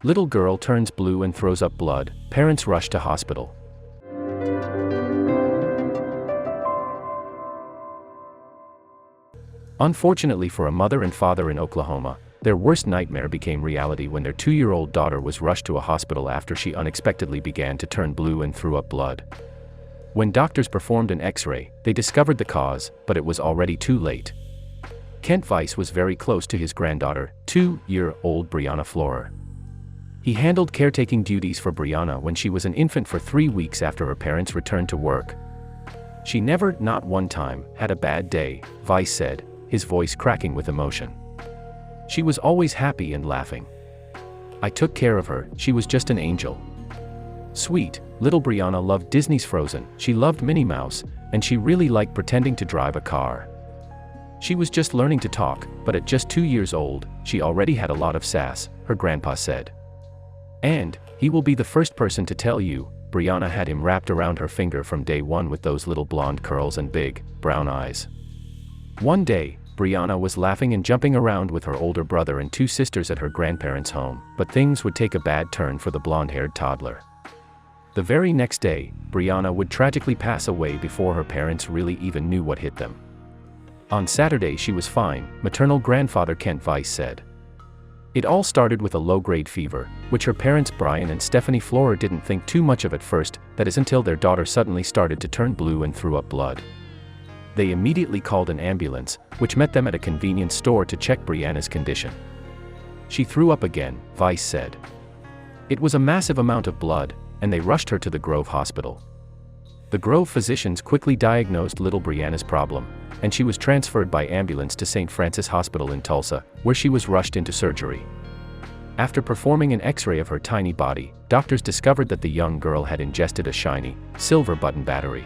Little girl turns blue and throws up blood, parents rush to hospital. Unfortunately for a mother and father in Oklahoma, their worst nightmare became reality when their 2-year-old daughter was rushed to a hospital after she unexpectedly began to turn blue and threw up blood. When doctors performed an X-ray, they discovered the cause, but it was already too late. Kent Weiss was very close to his granddaughter, 2-year-old Brianna Florer. He handled caretaking duties for Brianna when she was an infant for 3 weeks after her parents returned to work. She never, not one time, had a bad day, Weiss said, his voice cracking with emotion. She was always happy and laughing. I took care of her, she was just an angel. Sweet, little Brianna loved Disney's Frozen, she loved Minnie Mouse, and she really liked pretending to drive a car. She was just learning to talk, but at just 2 years old, she already had a lot of sass, her grandpa said. And, he will be the first person to tell you, Brianna had him wrapped around her finger from day one with those little blonde curls and big, brown eyes. One day, Brianna was laughing and jumping around with her older brother and 2 sisters at her grandparents' home, but things would take a bad turn for the blonde-haired toddler. The very next day, Brianna would tragically pass away before her parents really even knew what hit them. On Saturday she was fine, maternal grandfather Kent Weiss said. It all started with a low-grade fever, which her parents Brian and Stephanie Florer didn't think too much of at first, that is until their daughter suddenly started to turn blue and threw up blood. They immediately called an ambulance, which met them at a convenience store to check Brianna's condition. She threw up again, Weiss said. It was a massive amount of blood, and they rushed her to the Grove Hospital. The Grove physicians quickly diagnosed little Brianna's problem, and she was transferred by ambulance to St. Francis Hospital in Tulsa, where she was rushed into surgery. After performing an X-ray of her tiny body, doctors discovered that the young girl had ingested a shiny, silver button battery.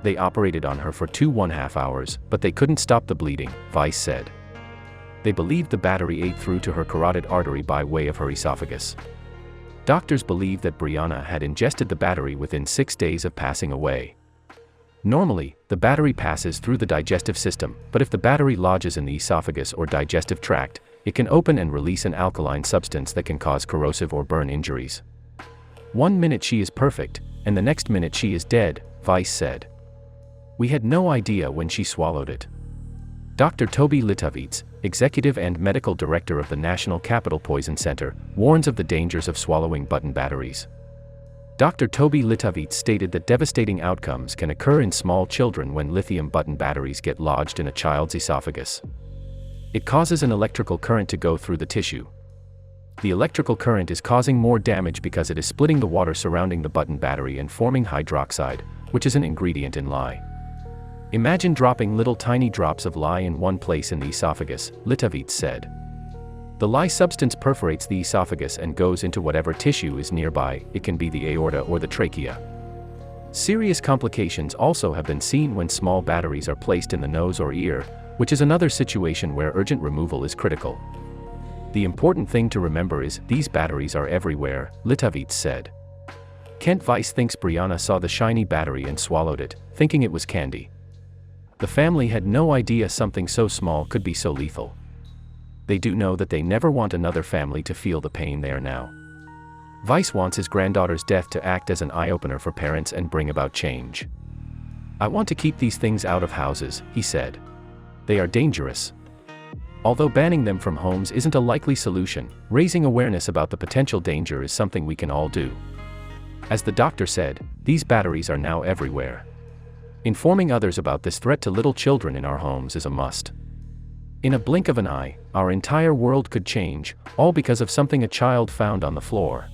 They operated on her for 2.5 hours, but they couldn't stop the bleeding, Weiss said. They believed the battery ate through to her carotid artery by way of her esophagus. Doctors believe that Brianna had ingested the battery within 6 days of passing away. Normally, the battery passes through the digestive system, but if the battery lodges in the esophagus or digestive tract, it can open and release an alkaline substance that can cause corrosive or burn injuries. 1 minute she is perfect, and the next minute she is dead, Weiss said. We had no idea when she swallowed it. Dr. Toby Litovitz, executive and medical director of the National Capital Poison Center, warns of the dangers of swallowing button batteries. Dr. Toby Litovitz stated that devastating outcomes can occur in small children when lithium button batteries get lodged in a child's esophagus. It causes an electrical current to go through the tissue. The electrical current is causing more damage because it is splitting the water surrounding the button battery and forming hydroxide, which is an ingredient in lye. Imagine dropping little tiny drops of lye in one place in the esophagus, Litovitz said. The lye substance perforates the esophagus and goes into whatever tissue is nearby, it can be the aorta or the trachea. Serious complications also have been seen when small batteries are placed in the nose or ear, which is another situation where urgent removal is critical. The important thing to remember is, these batteries are everywhere, Litovitz said. Kent Weiss thinks Brianna saw the shiny battery and swallowed it, thinking it was candy. The family had no idea something so small could be so lethal. They do know that they never want another family to feel the pain they are now. Weiss wants his granddaughter's death to act as an eye-opener for parents and bring about change. I want to keep these things out of houses, he said. They are dangerous. Although banning them from homes isn't a likely solution, raising awareness about the potential danger is something we can all do. As the doctor said, these batteries are now everywhere. Informing others about this threat to little children in our homes is a must. In a blink of an eye, our entire world could change, all because of something a child found on the floor.